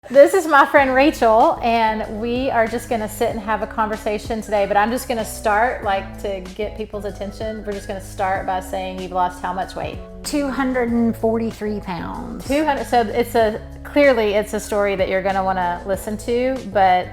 This is my friend Rachel, and we are just going to sit and have a conversation today, but I'm just going to start, to get people's attention, we're just going to start by saying you've lost how much weight? 243 pounds. 200. So clearly it's a story that you're going to want to listen to, but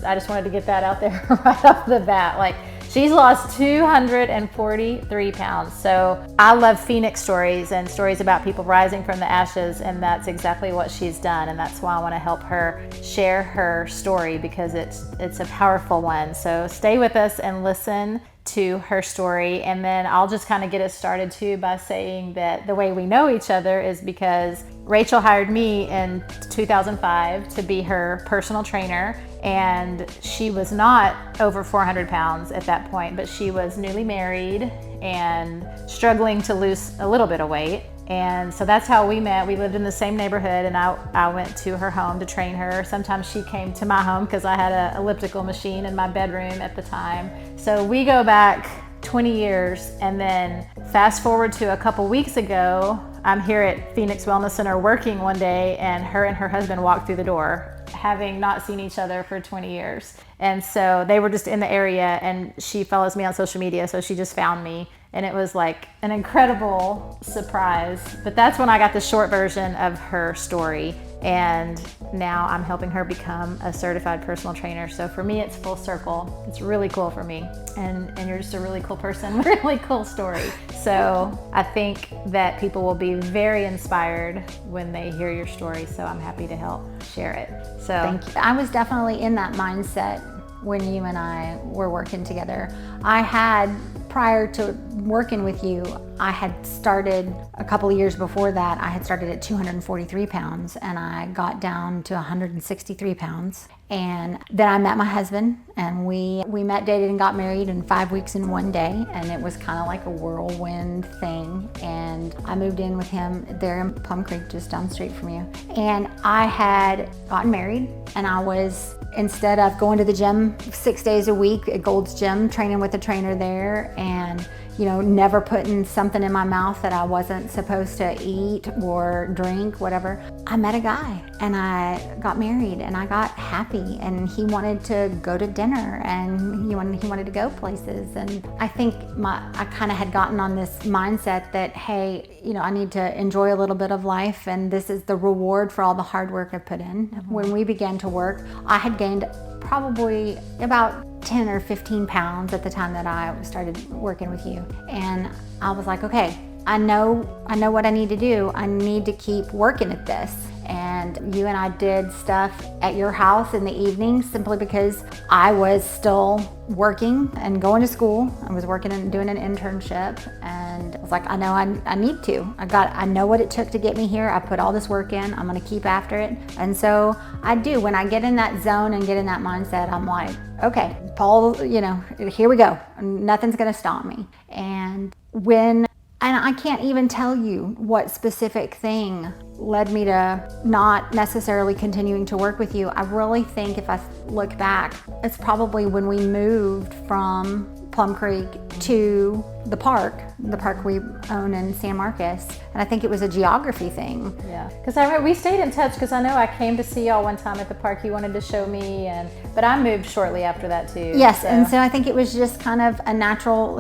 I just wanted to get that out there right off the bat. She's lost 243 pounds. So I love Phoenix stories and stories about people rising from the ashes, and that's exactly what she's done. And that's why I want to help her share her story, because it's a powerful one. So stay with us and listen to her story. And then I'll just kind of get us started too by saying that the way we know each other is because Rachel hired me in 2005 to be her personal trainer. And she was not over 400 pounds at that point, but she was newly married and struggling to lose a little bit of weight. And so that's how we met. We lived in the same neighborhood, and I went to her home to train her. Sometimes she came to my home because I had an elliptical machine in my bedroom at the time. So we go back 20 years, and then fast forward to a couple weeks ago, I'm here at Phoenix Wellness Center working one day, and her husband walked through the door, having not seen each other for 20 years. And so they were just in the area, and she follows me on social media, so she just found me. And it was like an incredible surprise. But that's when I got the short version of her story. And now I'm helping her become a certified personal trainer. So for me, it's full circle. It's really cool for me. And you're just a really cool person, really cool story. So I think that people will be very inspired when they hear your story. So I'm happy to help share it. So Thank you. I was definitely in that mindset when you and I were working together. Prior to working with you, I had started a couple of years before that. I had started at 243 pounds, and I got down to 163 pounds. And then I met my husband, and we met, dated, and got married in 5 weeks and 1 day. And it was kind of like a whirlwind thing. And I moved in with him there in Plum Creek, just down the street from you. And I had gotten married, and I was, instead of going to the gym 6 days a week at Gold's Gym, training with a trainer there, and never putting something in my mouth that I wasn't supposed to eat or drink, whatever. I met a guy, and I got married, and I got happy, and he wanted to go to dinner, and he wanted to go places. And I think I kind of had gotten on this mindset that, hey, I need to enjoy a little bit of life, and this is the reward for all the hard work I put in. Mm-hmm. When we began to work, I had gained probably about 10 or 15 pounds at the time that I started working with you. And I was like, okay, I know what I need to do. I need to keep working at this. And you and I did stuff at your house in the evenings simply because I was still working and going to school. I was working and doing an internship, and I was like, I know I need to. I know what it took to get me here. I put all this work in. I'm gonna keep after it. And so I do. When I get in that zone and get in that mindset, I'm like, okay, Paul, here we go. Nothing's gonna stop me. And I can't even tell you what specific thing led me to not necessarily continuing to work with you. I really think if I look back, it's probably when we moved from Plum Creek to the park we own in San Marcos. And I think it was a geography thing. Yeah, because I remember we stayed in touch, because I know I came to see y'all one time at the park. You wanted to show me, but I moved shortly after that too. Yes, so. And so I think it was just kind of a natural,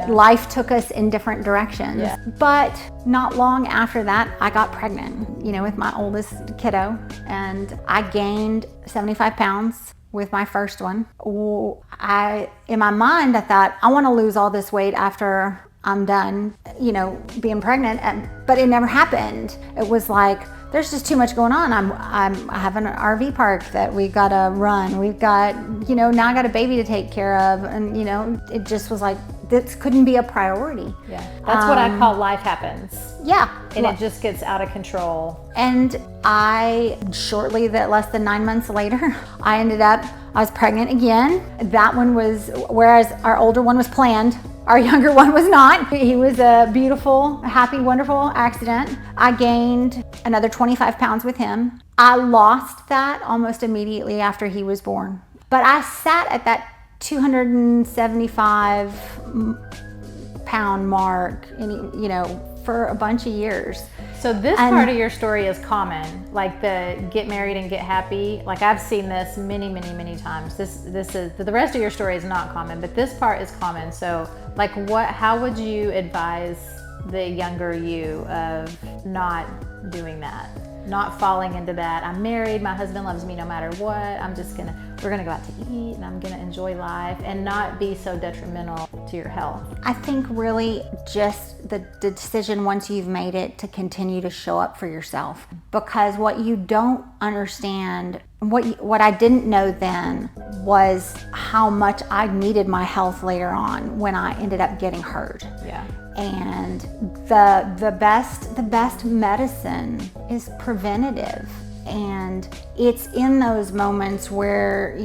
life took us in different directions. Yeah. But not long after that, I got pregnant, with my oldest kiddo, and I gained 75 pounds with my first one. In my mind, I thought, I want to lose all this weight after I'm done, being pregnant, but it never happened. It was like, there's just too much going on. I have an RV park that we gotta run. We've got, now I got a baby to take care of, and it just was like, this couldn't be a priority. Yeah, that's what I call life happens. Yeah. And it just gets out of control. And less than 9 months later, I was pregnant again. That one was, whereas our older one was planned, our younger one was not. He was a beautiful, happy, wonderful accident. I gained another 25 pounds with him. I lost that almost immediately after he was born. But I sat at that 275 pound mark, for a bunch of years. So this part of your story is common, like the get married and get happy. Like I've seen this many, many, many times. This is, the rest of your story is not common, but this part is common. So like how would you advise the younger you of not doing that? Not falling into that. I'm married, my husband loves me no matter what. We're gonna go out to eat and I'm gonna enjoy life, and not be so detrimental to your health. I think really just the decision once you've made it to continue to show up for yourself, because what you don't understand, what I didn't know then was how much I needed my health later on when I ended up getting hurt. Yeah. And the best medicine is preventative. And it's in those moments where,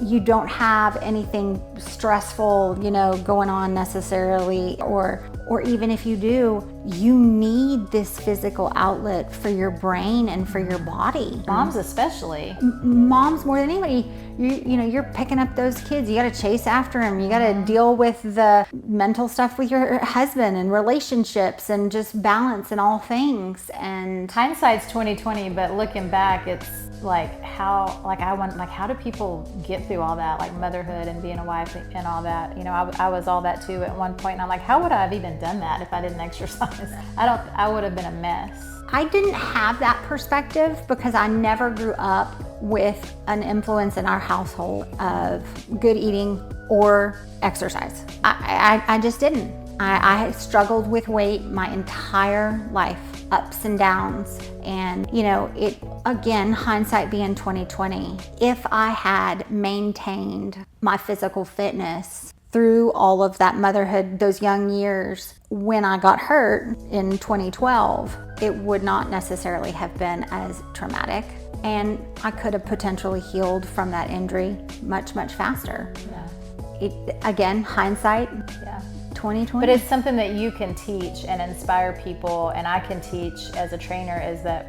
you don't have anything stressful, going on necessarily, or even if you do, you need this physical outlet for your brain and for your body. Moms especially. Moms more than anybody. You're picking up those kids. You got to chase after them. You got to deal with the mental stuff with your husband and relationships and just balance in all things. And hindsight's 2020, but looking back, it's like how do people get through all that, like motherhood and being a wife and all that? I was all that too at one point, and I'm like, how would I have even done that if I didn't exercise? I would have been a mess. I didn't have that perspective because I never grew up with an influence in our household of good eating or exercise. I just didn't. I struggled with weight my entire life, ups and downs. And, it, again, hindsight being 2020, if I had maintained my physical fitness through all of that motherhood, those young years, when I got hurt in 2012, it would not necessarily have been as traumatic. And I could have potentially healed from that injury much, much faster. Yeah. Again, hindsight. Yeah. 2020. But it's something that you can teach and inspire people, and I can teach as a trainer, is that,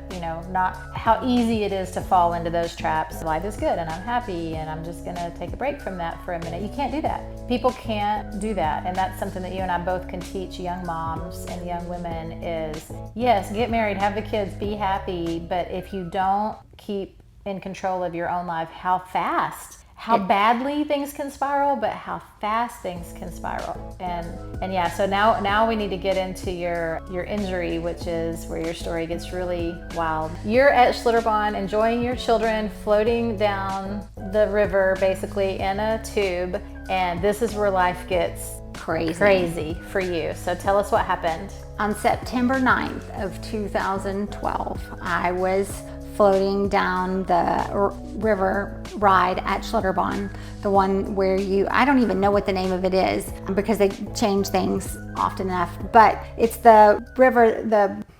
not how easy it is to fall into those traps. Life is good and I'm happy and I'm just gonna take a break from that for a minute. You can't do that. People can't do that, and that's something that you and I both can teach young moms and young women is, yes, get married, have the kids, be happy, but if you don't keep in control of your own life, how badly things can spiral, but how fast things can spiral. And yeah, so now we need to get into your injury, which is where your story gets really wild. You're at Schlitterbahn enjoying your children, floating down the river basically in a tube, and this is where life gets crazy for you. So tell us what happened. On September 9th of 2012, I was floating down the river ride at Schlitterbahn, the one where I don't even know what the name of it is because they change things often enough, but it's the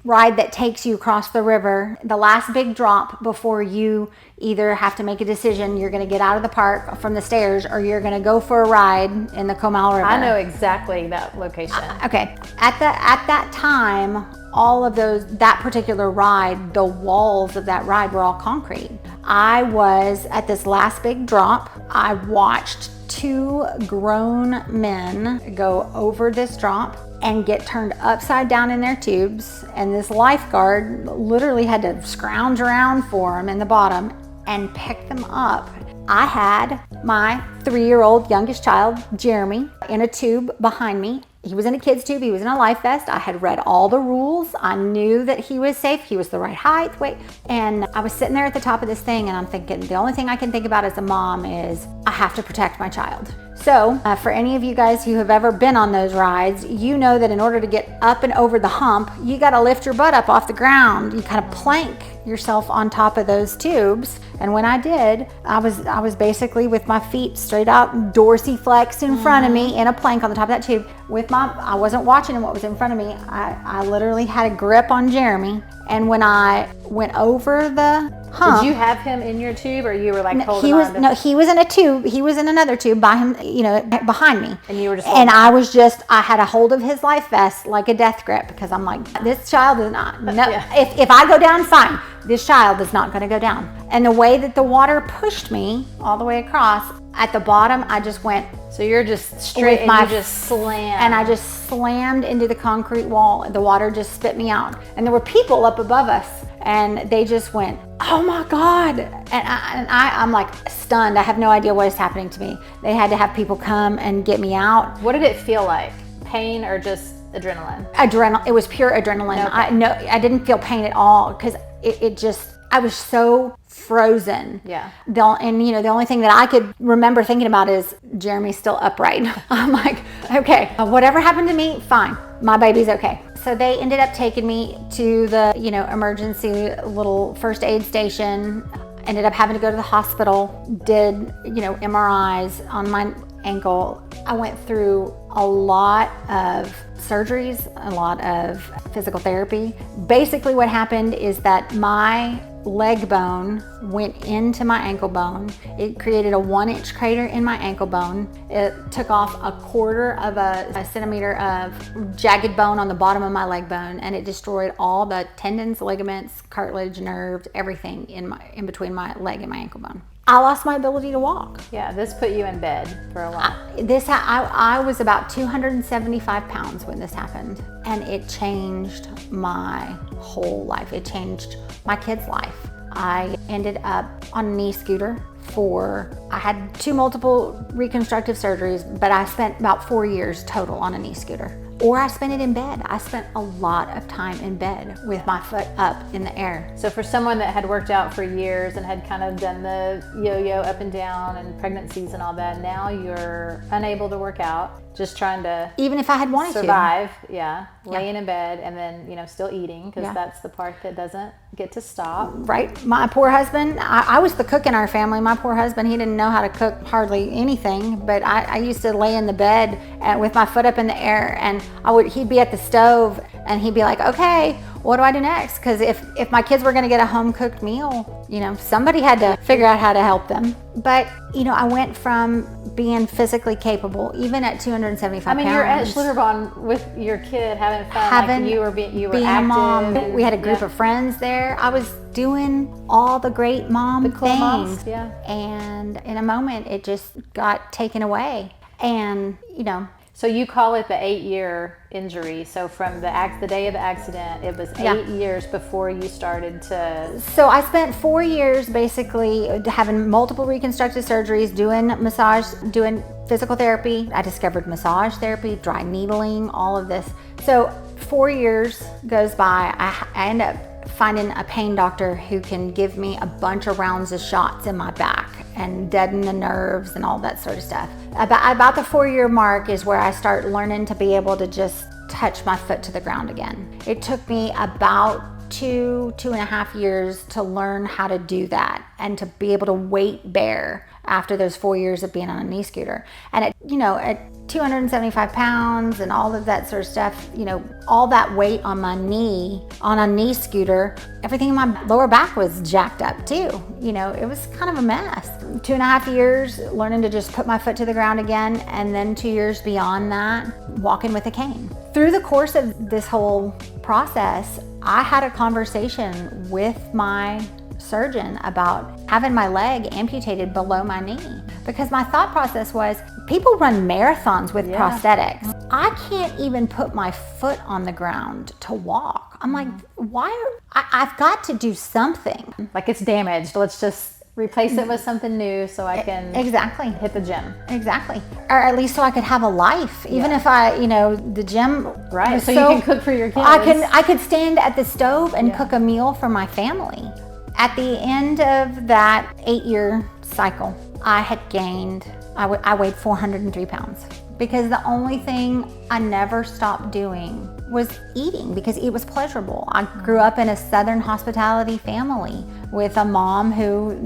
ride that takes you across the river, the last big drop before you either have to make a decision, you're going to get out of the park from the stairs or you're going to go for a ride in the Comal River. I know exactly that location. Okay. At that time, all of that particular ride, the walls of that ride were all concrete. I was at this last big drop. I watched two grown men go over this drop and get turned upside down in their tubes, and this lifeguard literally had to scrounge around for them in the bottom and pick them up. I had my 3-year-old youngest child, Jeremy, in a tube behind me. He was in a kid's tube. He was in a life vest. I had read all the rules. I knew that he was safe. He was the right height, weight. And I was sitting there at the top of this thing, and I'm thinking, the only thing I can think about as a mom is I have to protect my child. So for any of you guys who have ever been on those rides, you know that in order to get up and over the hump, you got to lift your butt up off the ground. You kind of plank yourself on top of those tubes. And when I did, I was basically with my feet straight out, dorsiflexed in front of me in a plank on the top of that tube. I wasn't watching what was in front of me. I literally had a grip on Jeremy. And when I went over the hump. Did you have him in your tube, or you were like holding on? No, he was in a tube. He was in another tube by him, behind me. And you were just and I had a hold of his life vest like a death grip, because I'm like, this child is not, if I go down, fine. This child is not going to go down. And the way that the water pushed me all the way across, At the bottom, I just went. So you're just straight and you just slammed. And I just slammed into the concrete wall. The water just spit me out. And there were people up above us, and they just went, oh my God. And I'm like stunned. I have no idea what is happening to me. They had to have people come and get me out. What did it feel like? Pain or just adrenaline? It was pure adrenaline. Okay. I didn't feel pain at all, because I was so frozen. Yeah. The only thing that I could remember thinking about is Jeremy's still upright. I'm like, okay, whatever happened to me, fine. My baby's okay. So they ended up taking me to the, emergency little first aid station. Ended up having to go to the hospital, did, MRIs on my ankle. I went through a lot of surgeries, a lot of physical therapy. Basically what happened is that my leg bone went into my ankle bone. It created a 1-inch crater in my ankle bone. It took off a 1/4 of a centimeter of jagged bone on the bottom of my leg bone, and it destroyed all the tendons, ligaments, cartilage, nerves, everything in between my leg and my ankle bone. I lost my ability to walk. Yeah, this put you in bed for a while. I was about 275 pounds when this happened, and it changed my whole life. It changed my kid's life. I ended up on a knee scooter I had 2 multiple reconstructive surgeries, but I spent about 4 years total on a knee scooter. Or I spent it in bed. I spent a lot of time in bed with my foot up in the air. So for someone that had worked out for years and had kind of done the yo-yo up and down and pregnancies and all that, now you're unable to work out, just trying to even if I had wanted survive, laying in bed and then, still eating, because Yeah. that's the part that doesn't get to stop. Right. My poor husband, I was the cook in our family. My poor husband, he didn't know how to cook hardly anything, but I used to lay in the bed with my foot up in the air, and he'd be at the stove and he'd be like, okay, what do I do next? Because if my kids were going to get a home cooked meal, somebody had to figure out how to help them. But, I went from being physically capable, even at 275 pounds. I mean, you're at Schlitterbahn with your kid having fun, like you were being active, a mom. We had a group yeah. of friends there. I was doing all the great mom The cool things. moms, yeah. And in a moment, it just got taken away. And, So you call it the 8-year injury. So from the day of the accident, it was 8 years before you started to... So I spent 4 years basically having multiple reconstructive surgeries, doing massage, doing physical therapy. I discovered massage therapy, dry needling, all of this. So 4 years goes by. I end up finding a pain doctor who can give me a bunch of rounds of shots in my back and deaden the nerves and all that sort of stuff. About the 4-year mark is where I start learning to be able to just touch my foot to the ground again. It took me about 2.5 years to learn how to do that and to be able to weight bear after those 4 years of being on a knee scooter. And at 275 pounds and all of that sort of stuff, all that weight on my knee, on a knee scooter, everything in my lower back was jacked up too. It was kind of a mess. 2.5 years learning to just put my foot to the ground again, and then 2 years beyond that, walking with a cane. Through the course of this whole process, I had a conversation with my surgeon about having my leg amputated below my knee, because my thought process was, people run marathons with prosthetics. I can't even put my foot on the ground to walk. I'm like, I've got to do something. Like, it's damaged. Let's just replace it with something new so I can exactly hit the gym. Exactly. Or at least so I could have a life. Even if the gym. Right. So you can cook for your kids. I could stand at the stove and cook a meal for my family. At the end of that 8-year cycle, I had gained, I weighed 403 pounds, because the only thing I never stopped doing was eating, because it was pleasurable. I grew up in a Southern hospitality family with a mom who,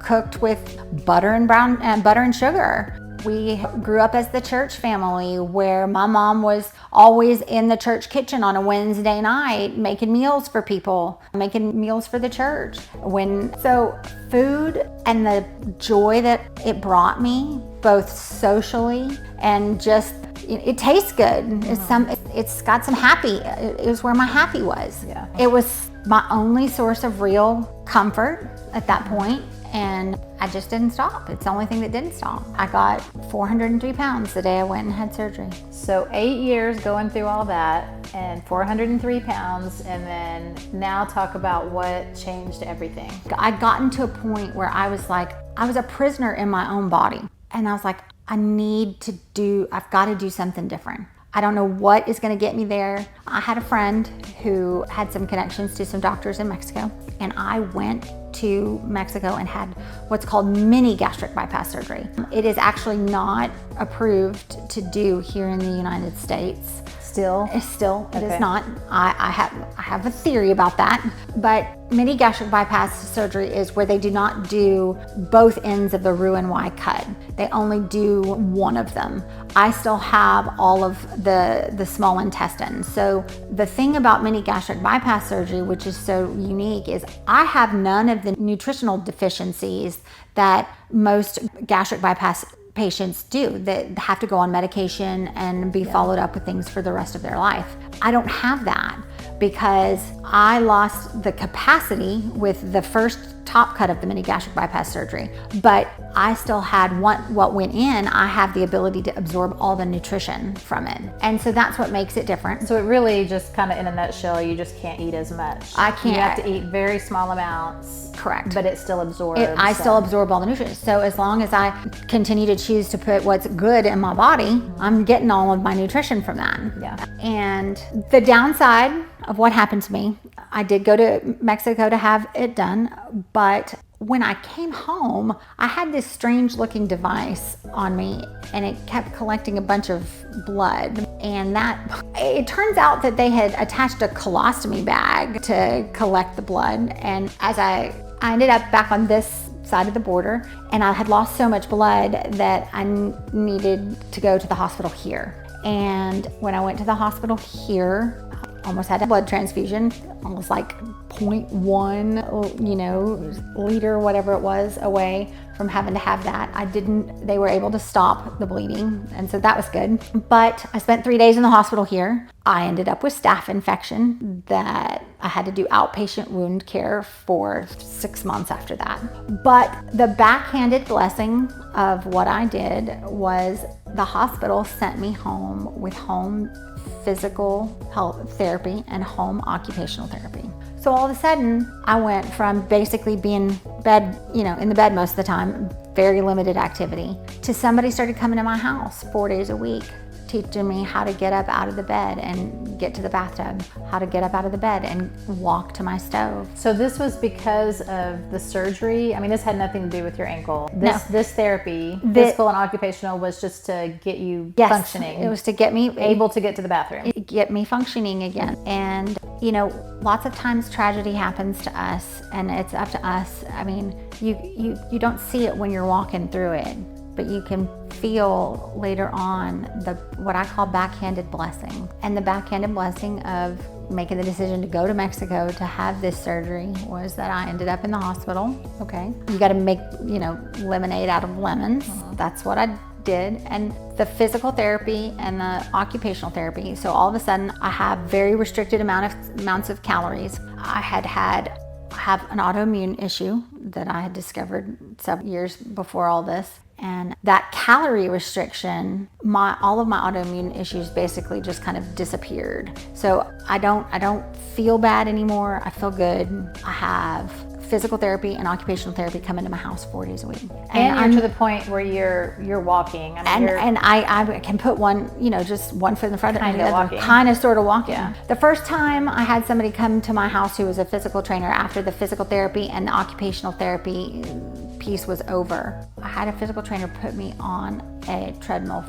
cooked with butter and sugar. We grew up as the church family, where my mom was always in the church kitchen on a Wednesday night making meals for people, making meals for the church. So food and the joy that it brought me, both socially and just it tastes good. It's got some happy. It was where my happy was. Yeah. It was my only source of real comfort at that point, and I just didn't stop. It's the only thing that didn't stop. I got 403 pounds the day I went and had surgery. So 8 years going through all that and 403 pounds, and then now talk about what changed everything. I'd gotten to a point where I was like, I was a prisoner in my own body. And I was like, I've got to do something different. I don't know what is going to get me there. I had a friend who had some connections to some doctors in Mexico, and I went to Mexico and had what's called mini gastric bypass surgery. It is actually not approved to do here in the United States. Still? It is not. I have a theory about that, but mini gastric bypass surgery is where they do not do both ends of the Roux-en-Y cut. They only do one of them. I still have all of the small intestine. So the thing about mini gastric bypass surgery, which is so unique, is I have none of the nutritional deficiencies that most gastric bypass patients do, that have to go on medication and be followed up with things for the rest of their life. I don't have that because I lost the capacity with the first top cut of the mini gastric bypass surgery, but I still had what went in. I have the ability to absorb all the nutrition from it, and so that's what makes it different. So it really just kind of, in a nutshell, you just can't eat as much. I can't. You have to eat very small amounts. Correct. But it still absorbs. I still absorb all the nutrients. So as long as I continue to choose to put what's good in my body, I'm getting all of my nutrition from that. Yeah. And the downside of what happened to me, I did go to Mexico to have it done, but when I came home, I had this strange looking device on me, and it kept collecting a bunch of blood. And it turns out that they had attached a colostomy bag to collect the blood. And as I ended up back on this side of the border, and I had lost so much blood that I needed to go to the hospital here. And when I went to the hospital here, I almost had a blood transfusion, almost like 0.1, liter, whatever it was, away from having to have that. They were able to stop the bleeding, and so that was good. But I spent 3 days in the hospital here. I ended up with staph infection that I had to do outpatient wound care for 6 months after that. But the backhanded blessing of what I did was the hospital sent me home with home physical health therapy and home occupational therapy. So all of a sudden, I went from basically being in the bed most of the time, very limited activity, to somebody started coming to my house 4 days a week, teaching me how to get up out of the bed and get to the bathtub, how to get up out of the bed and walk to my stove. So this was because of the surgery? I mean, this had nothing to do with your ankle. This therapy, physical and occupational, was just to get you functioning. It was to get me able to get to the bathroom. Get me functioning again. And lots of times tragedy happens to us, and it's up to us. I mean, you don't see it when you're walking through it, but you can feel later on what I call backhanded blessing. And the backhanded blessing of making the decision to go to Mexico to have this surgery was that I ended up in the hospital. Okay, you got to make lemonade out of lemons. That's what I did. And the physical therapy and the occupational therapy, so all of a sudden I have very restricted amounts of calories. I have an autoimmune issue that I had discovered several years before all this. And that calorie restriction, all of my autoimmune issues basically just kind of disappeared. So I don't feel bad anymore. I feel good. I have physical therapy and occupational therapy come into my house 4 days a week. And you're to the point where you're walking. I mean, I can put one, just one foot in the front of the other, walking. kind of sort of walking. Yeah. The first time I had somebody come to my house who was a physical trainer after the physical therapy and the occupational therapy piece was over, I had a physical trainer put me on a treadmill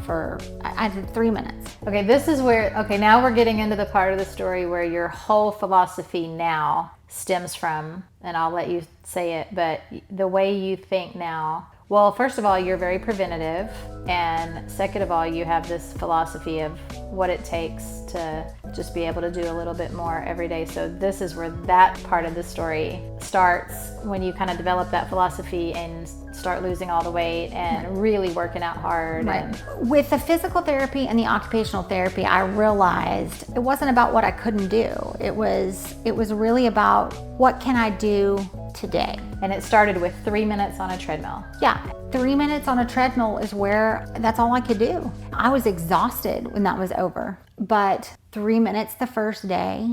I did 3 minutes. Okay, this is where, now we're getting into the part of the story where your whole philosophy now stems from, and I'll let you say it, but the way you think now. Well, first of all, you're very preventative. And second of all, you have this philosophy of what it takes to just be able to do a little bit more every day. So this is where that part of the story starts, when you kind of develop that philosophy and start losing all the weight and really working out hard. Right. With the physical therapy and the occupational therapy, I realized it wasn't about what I couldn't do. It was really about what can I do today. And it started with 3 minutes on a treadmill. Yeah, 3 minutes on a treadmill is that's all I could do. I was exhausted when that was over. But 3 minutes the first day,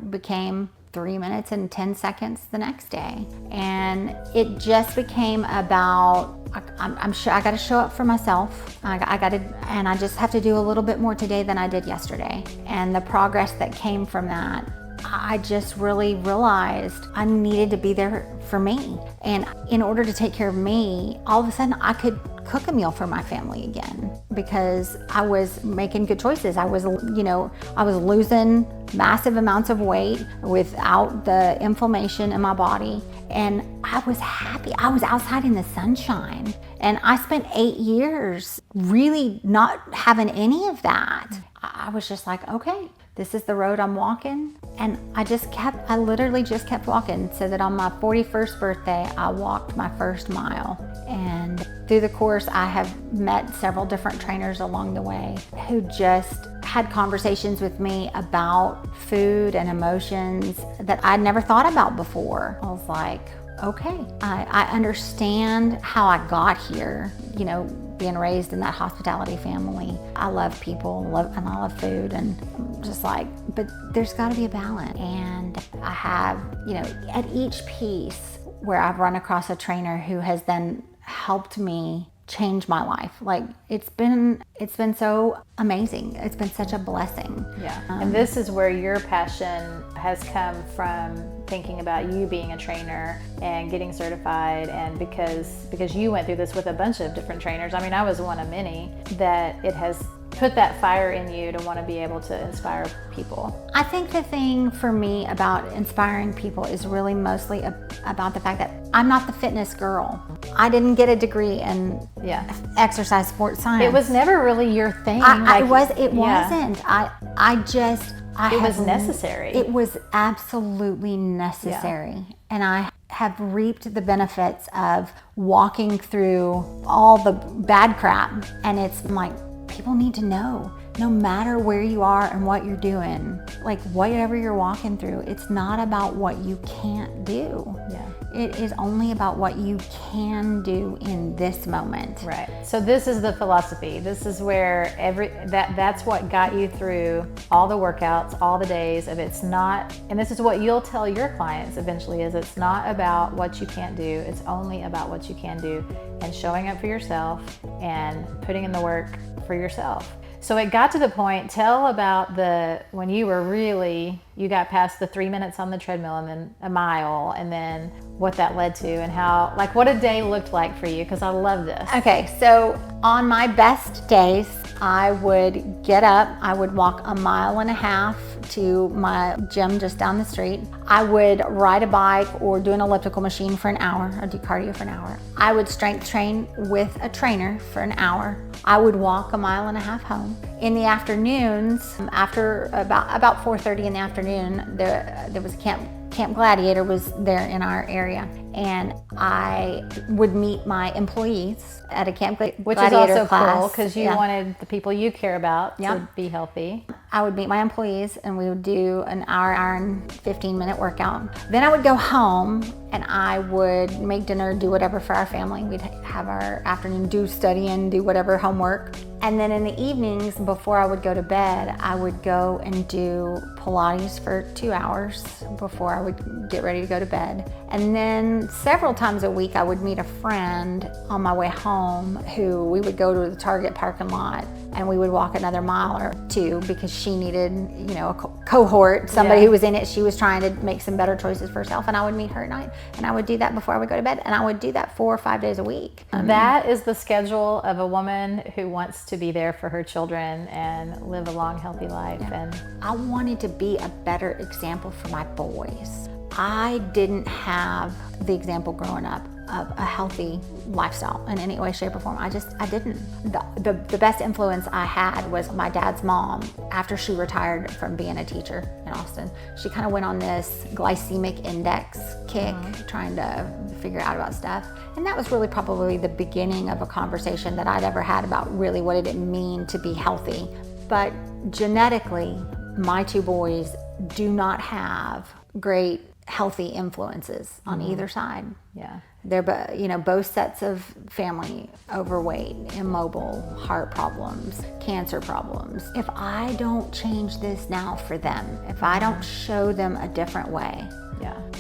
became 3 minutes and 10 seconds the next day. And it just became about, I'm sure I got to show up for myself. And I just have to do a little bit more today than I did yesterday. And the progress that came from that, I just really realized I needed to be there for me. And in order to take care of me, all of a sudden I could cook a meal for my family again, because I was making good choices. I was losing massive amounts of weight without the inflammation in my body. And I was happy. I was outside in the sunshine. And I spent 8 years really not having any of that. I was just like, okay, this is the road I'm walking. And I literally just kept walking, so that on my 41st birthday, I walked my first mile. And through the course, I have met several different trainers along the way who just had conversations with me about food and emotions that I'd never thought about before. I was like, okay, I understand how I got here, being raised in that hospitality family. I love people, and I love food, and just like, but there's got to be a balance. And I have, at each piece where I've run across a trainer who has then helped me change my life. Like, it's been so amazing. It's been such a blessing. Yeah. And this is where your passion has come from, thinking about you being a trainer and getting certified, and because you went through this with a bunch of different trainers. I mean, I was one of many, that it has put that fire in you to want to be able to inspire people. I think the thing for me about inspiring people is really mostly about the fact that I'm not the fitness girl. I didn't get a degree in exercise sports science. It was never really your thing. It wasn't. It was necessary. It was absolutely necessary. Yeah. And I have reaped the benefits of walking through all the bad crap. And it's like, people need to know, no matter where you are and what you're doing, like whatever you're walking through, it's not about what you can't do. Yeah. It is only about what you can do in this moment. Right. So this is the philosophy. This is where that's what got you through all the workouts, all the days of it's not, and this is what you'll tell your clients eventually, is it's not about what you can't do. It's only about what you can do, and showing up for yourself and putting in the work for yourself. So it got to the point, tell about when you got past the 3 minutes on the treadmill and then a mile, and then what that led to, and how, like, what a day looked like for you, because I love this. Okay, so on my best days, I would get up, I would walk 1.5 miles to my gym just down the street. I would ride a bike or do an elliptical machine for an hour, or do cardio for an hour. I would strength train with a trainer for an hour. I would walk 1.5 miles home. In the afternoons, after about 4:30 in the afternoon, there was Camp Gladiator was there in our area, and I would meet my employees at a Camp Gladiator Which is also class. cool, because you wanted the people you care about to be healthy. I would meet my employees, and we would do an hour and 15-minute workout. Then I would go home, and I would make dinner, do whatever for our family. We'd have our afternoon, do study and do whatever homework. And then in the evenings, before I would go to bed, I would go and do Pilates for 2 hours before I would get ready to go to bed. And then several times a week, I would meet a friend on my way home who we would go to the Target parking lot, and we would walk another mile or two, because she needed, a cohort, somebody who was in it. She was trying to make some better choices for herself, and I would meet her at night, and I would do that before I would go to bed, and I would do that 4 or 5 days a week. That is the schedule of a woman who wants to be there for her children and live a long, healthy life. Yeah. And I wanted to be a better example for my boys. I didn't have the example growing up a healthy lifestyle in any way, shape, or form. I didn't. The best influence I had was my dad's mom. After she retired from being a teacher in Austin, she kind of went on this glycemic index kick, trying to figure out about stuff. And that was really probably the beginning of a conversation that I'd ever had about really what did it mean to be healthy. But genetically, my two boys do not have great healthy influences on either side. Yeah. They're both sets of family overweight, immobile, heart problems, cancer problems. If I don't change this now for them, if I don't show them a different way,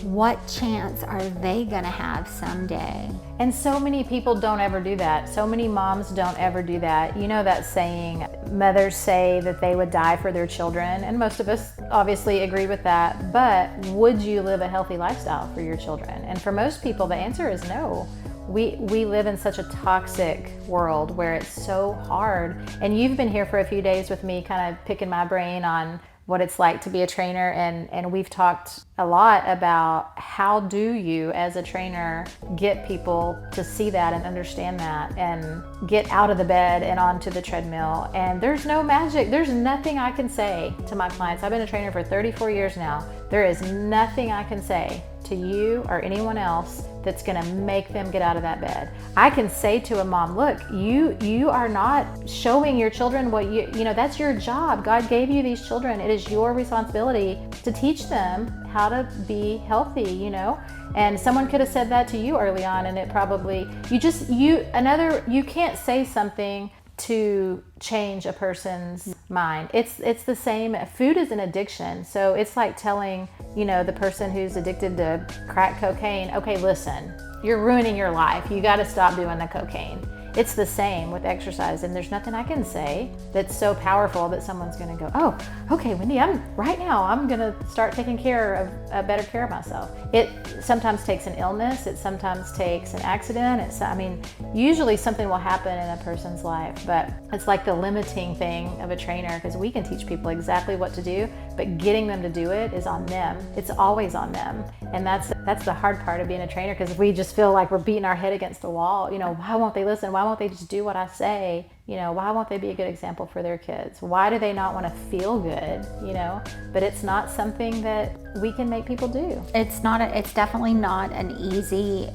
what chance are they gonna have someday? And so many people don't ever do that. So many moms don't ever do that. You know that saying, mothers say that they would die for their children, and most of us obviously agree with that, but would you live a healthy lifestyle for your children? And for most people, the answer is no. We live in such a toxic world where it's so hard. And you've been here for a few days with me kind of picking my brain on what it's like to be a trainer, and we've talked a lot about how do you as a trainer get people to see that and understand that and get out of the bed and onto the treadmill. And there's no magic. There's nothing I can say to my clients. I've been a trainer for 34 years now. There is nothing I can say to you or anyone else that's gonna make them get out of that bed. I can say to a mom, look, you are not showing your children what you know, that's your job. God gave you these children. It is your responsibility to teach them how to be healthy, you know? And someone could have said that to you early on, and it probably, you can't say something to change a person's mind. It's the same. Food is an addiction. So it's like telling, the person who's addicted to crack cocaine, okay, listen, you're ruining your life. You got to stop doing the cocaine. It's the same with exercise, and there's nothing I can say that's so powerful that someone's going to go, oh, okay, Wendy, I'm going to start taking better care of myself. It sometimes takes an illness. It sometimes takes an accident. Usually something will happen in a person's life, but it's like the limiting thing of a trainer, because we can teach people exactly what to do, but getting them to do it is on them. It's always on them. And that's the hard part of being a trainer, because if we just feel like we're beating our head against the wall, why won't they listen? Why won't they just do what I say? Why won't they be a good example for their kids? Why do they not want to feel good? But it's not something that we can make people do. It's definitely not an easy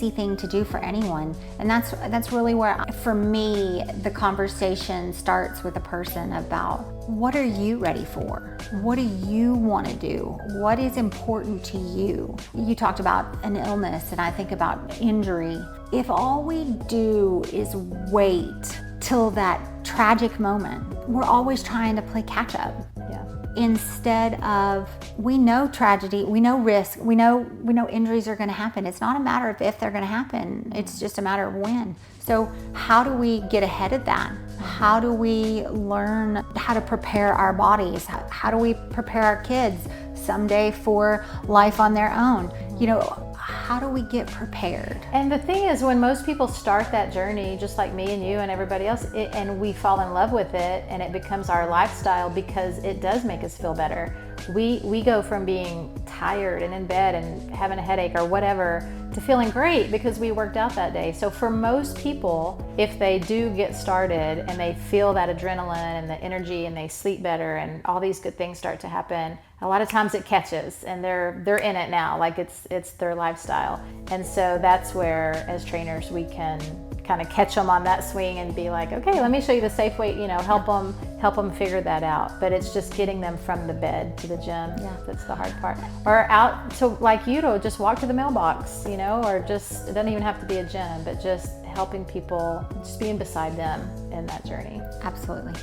thing to do for anyone. And that's really where, for me, the conversation starts with a person about, what are you ready for? What do you want to do? What is important to you? You talked about an illness, and I think about injury. If all we do is wait till that tragic moment, we're always trying to play catch up. Yeah. Instead of, we know tragedy, we know risk, we know injuries are going to happen. It's not a matter of if they're going to happen. It's just a matter of when. So how do we get ahead of that? How do we learn how to prepare our bodies? How do we prepare our kids someday for life on their own? How do we get prepared? And the thing is, when most people start that journey, just like me and you and everybody else, and we fall in love with it, and it becomes our lifestyle because it does make us feel better. We go from being tired and in bed and having a headache or whatever to feeling great because we worked out that day. So for most people, if they do get started and they feel that adrenaline and the energy and they sleep better and all these good things start to happen, a lot of times it catches and they're in it now, like it's their lifestyle. And so that's where, as trainers, we can kind of catch them on that swing and be like, okay, let me show you the safe way, help them figure that out. But it's just getting them from the bed to the gym. Yeah. That's the hard part. Or out to, like you, to just walk to the mailbox, or just, it doesn't even have to be a gym, but just helping people, just being beside them in that journey. Absolutely.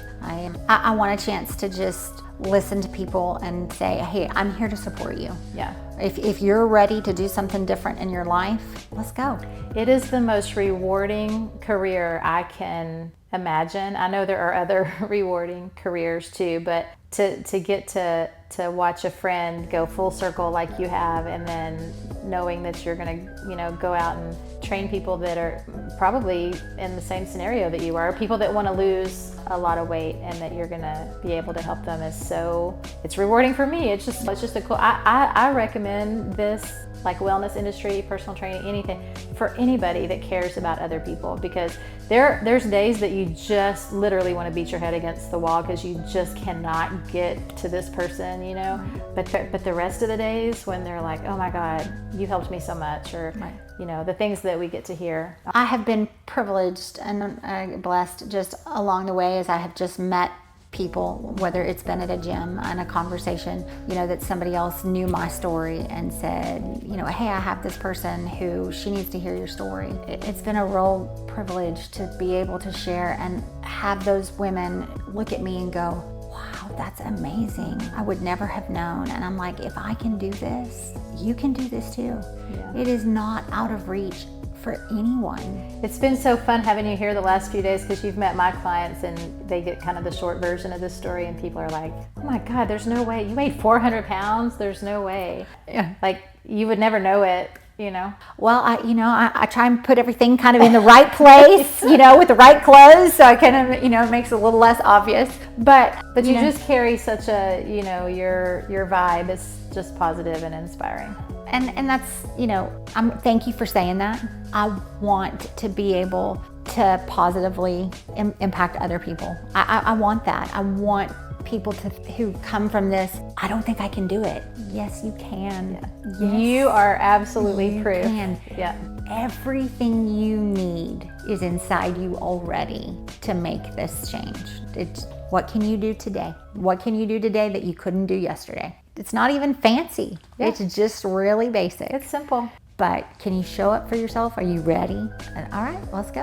I want a chance to just listen to people and say, hey, I'm here to support you. Yeah. If you're ready to do something different in your life, let's go. It is the most rewarding career I can imagine. I know there are other rewarding careers too, but to get to watch a friend go full circle like you have, and then knowing that you're going to go out and train people that are probably in the same scenario that you are, people that want to lose a lot of weight and that you're gonna be able to help them it's rewarding for me. It's just a cool, I recommend this, like wellness industry, personal training, anything, for anybody that cares about other people, because there's days that you just literally want to beat your head against the wall because you just cannot get to this person, you know. But the rest of the days when they're like, oh my God, you helped me so much, or you know, the things that we get to hear. I have been privileged and blessed just along the way as I have just met people, whether it's been at a gym and a conversation, you know, that somebody else knew my story and said, you know, hey, I have this person who she needs to hear your story. It's been a real privilege to be able to share and have those women look at me and go, wow, that's amazing. I would never have known. And I'm like, if I can do this, you can do this too. Yeah. It is not out of reach for anyone. It's been so fun having you here the last few days, because you've met my clients and they get kind of the short version of this story, and people are like, oh my God, there's no way. You weighed 400 pounds? There's no way. Yeah. Like, you would never know it, you know? Well, I try and put everything kind of in the right place, you know, with the right clothes, so I kind of, you know, it makes it a little less obvious. But you just carry such a, you know, your vibe is just positive and inspiring. And that's, you know, thank you for saying that. I want to be able to positively impact other people. I want that. I want people who come from this, I don't think I can do it. Yes, you can. Yeah. Yes, you are absolutely proof. Can. Yeah. Everything you need is inside you already to make this change. What can you do today? What can you do today that you couldn't do yesterday? It's not even fancy. Yeah. It's just really basic. It's simple. But can you show up for yourself? Are you ready? And all right, let's go.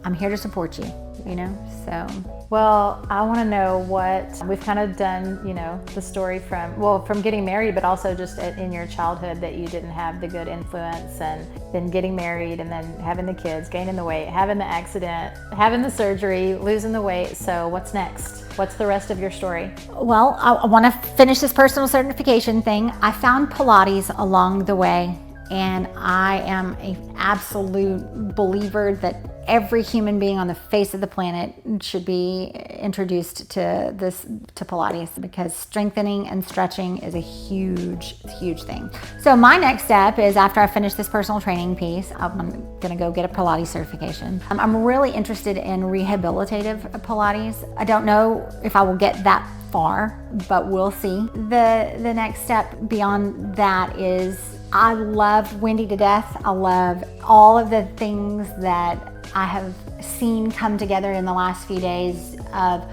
I'm here to support you, you know, so. Well, I want to know what we've kind of done, you know, the story from getting married, but also just in your childhood that you didn't have the good influence, and then getting married and then having the kids, gaining the weight, having the accident, having the surgery, losing the weight. So what's next? What's the rest of your story? Well, I want to finish this personal certification thing. I found Pilates along the way, and I am an absolute believer that every human being on the face of the planet should be introduced to Pilates, because strengthening and stretching is a huge, huge thing. So my next step is, after I finish this personal training piece, I'm gonna go get a Pilates certification. I'm really interested in rehabilitative Pilates. I don't know if I will get that far, but we'll see. The next step beyond that is, I love Wendy to death. I love all of the things that I have seen come together in the last few days of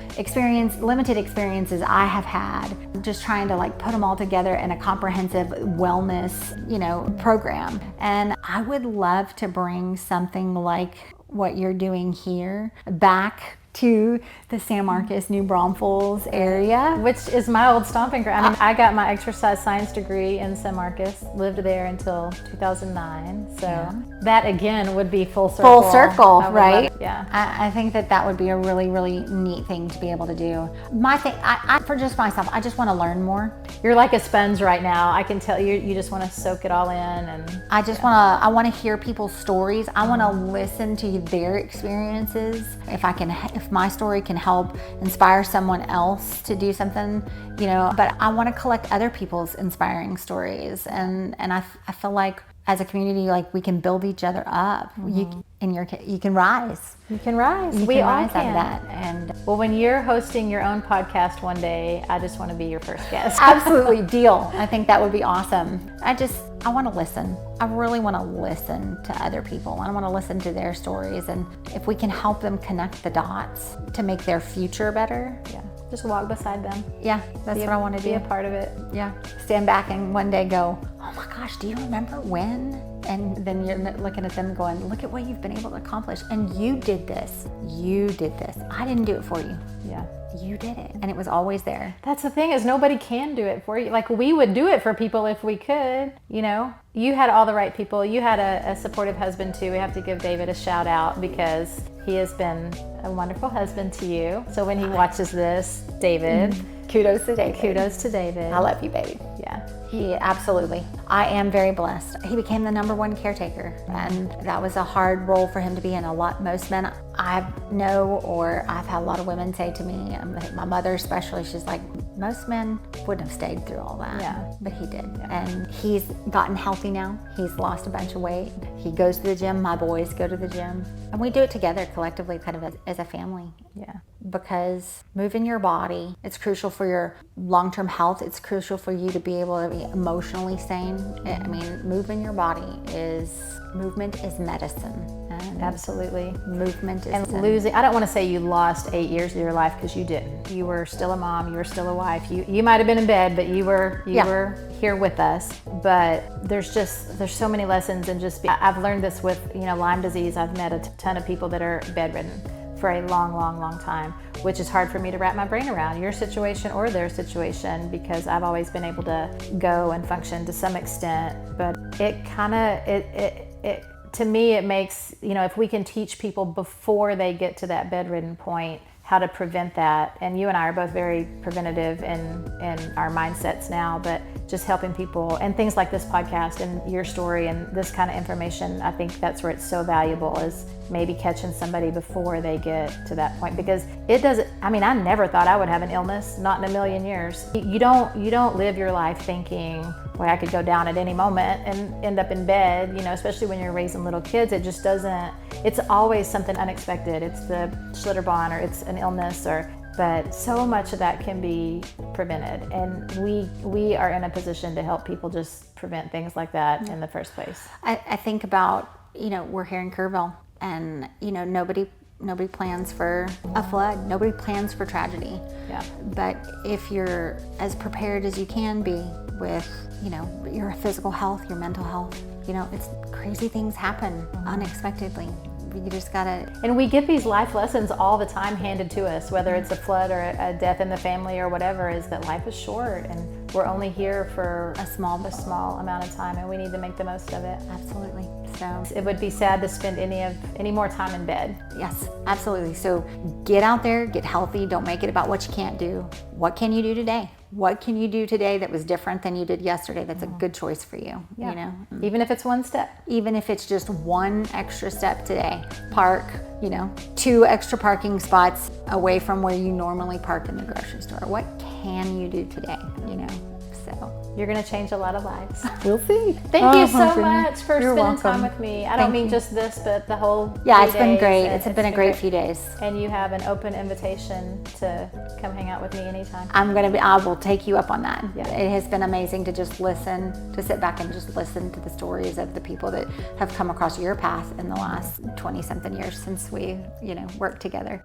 limited experiences I have had, just trying to like put them all together in a comprehensive wellness, you know, program. And I would love to bring something like what you're doing here back to the San Marcos, New Braunfels area. Which is my old stomping ground. I mean, I got my exercise science degree in San Marcos, lived there until 2009. So that again would be full circle. Full circle, right? Yeah. I think that would be a really, really neat thing to be able to do. My thing, for just myself, I just want to learn more. You're like a sponge right now. I can tell you just want to soak it all in. And I want to hear people's stories. I want to listen to their experiences. If my story can help inspire someone else to do something, you know, but I want to collect other people's inspiring stories. And I feel like as a community, like we can build each other up. Mm-hmm. You can rise. You can rise. We all can. Out of that. And well, when you're hosting your own podcast one day, I just want to be your first guest. Absolutely, deal. I think that would be awesome. I want to listen. I really want to listen to other people. I want to listen to their stories, and if we can help them connect the dots to make their future better. Yeah. Just walk beside them. Yeah, that's what I want to do. Be a part of it. Yeah. Stand back and one day go, oh my gosh, do you remember when? And then you're looking at them going, look at what you've been able to accomplish. And you did this. You did this. I didn't do it for you. Yeah. You did it. And it was always there. That's the thing, is nobody can do it for you. Like, we would do it for people if we could, you know. You had all the right people. You had a supportive husband too. We have to give David a shout out, because he has been a wonderful husband to you. So when he watches this, David, kudos to David. Kudos to David. I love you, baby. Yeah. Absolutely. I am very blessed. He became the #1 caretaker, and that was a hard role for him to be in. Most men I know, or I've had a lot of women say to me, my mother especially, she's like, most men wouldn't have stayed through all that. Yeah. But he did. Yeah. And he's gotten healthy now. He's lost a bunch of weight. He goes to the gym. My boys go to the gym. And we do it together collectively, kind of as a family. Yeah. Because moving your body, it's crucial for your long-term health. It's crucial for you to be able to be emotionally sane. I mean, moving your body movement is medicine. And Absolutely. Movement is And losing, I don't want to say you lost 8 years of your life, because you didn't. You were still a mom, you were still a wife. You might have been in bed, but you were here with us. But there's so many lessons, and I've learned this with, Lyme disease. I've met a ton of people that are bedridden for a long time, which is hard for me to wrap my brain around, your situation or their situation, because I've always been able to go and function to some extent. But to me, it makes, if we can teach people before they get to that bedridden point how to prevent that. And you and I are both very preventative in our mindsets now, but just helping people, and things like this podcast and your story and this kind of information, I think that's where it's so valuable, is maybe catching somebody before they get to that point. Because I never thought I would have an illness, not in a million years. You don't live your life thinking, boy, I could go down at any moment and end up in bed, especially when you're raising little kids. It just doesn't, it's always something unexpected. It's the Schlitterbahn, or it's an illness, but so much of that can be prevented. And we are in a position to help people just prevent things like that in the first place. I think about, we're here in Kerrville, and, nobody plans for a flood. Nobody plans for tragedy. Yeah. But if you're as prepared as you can be with, your physical health, your mental health, it's crazy things happen unexpectedly. You just gotta. And we get these life lessons all the time handed to us, whether it's a flood or a death in the family or whatever, is that life is short and we're only here for a small amount of time, and we need to make the most of it. Absolutely. So it would be sad to spend any more time in bed. Yes, absolutely. So get out there, get healthy. Don't make it about what you can't do. What can you do today? What can you do today that was different than you did yesterday? That's a good choice for you. Yeah. Even if it's one step. Even if it's just one extra step today. Park, 2 extra parking spots away from where you normally park in the grocery store. What can you do today? So you're going to change a lot of lives. We'll see. Thank you so much for You're spending welcome. time with me. I don't mean just this, but the whole Yeah, it's 3 been days. great. It's been a great few days. And you have an open invitation to come hang out with me anytime. I will take you up on that. Yeah. It has been amazing to just to sit back and just listen to the stories of the people that have come across your path in the last 20-something years since we, worked together.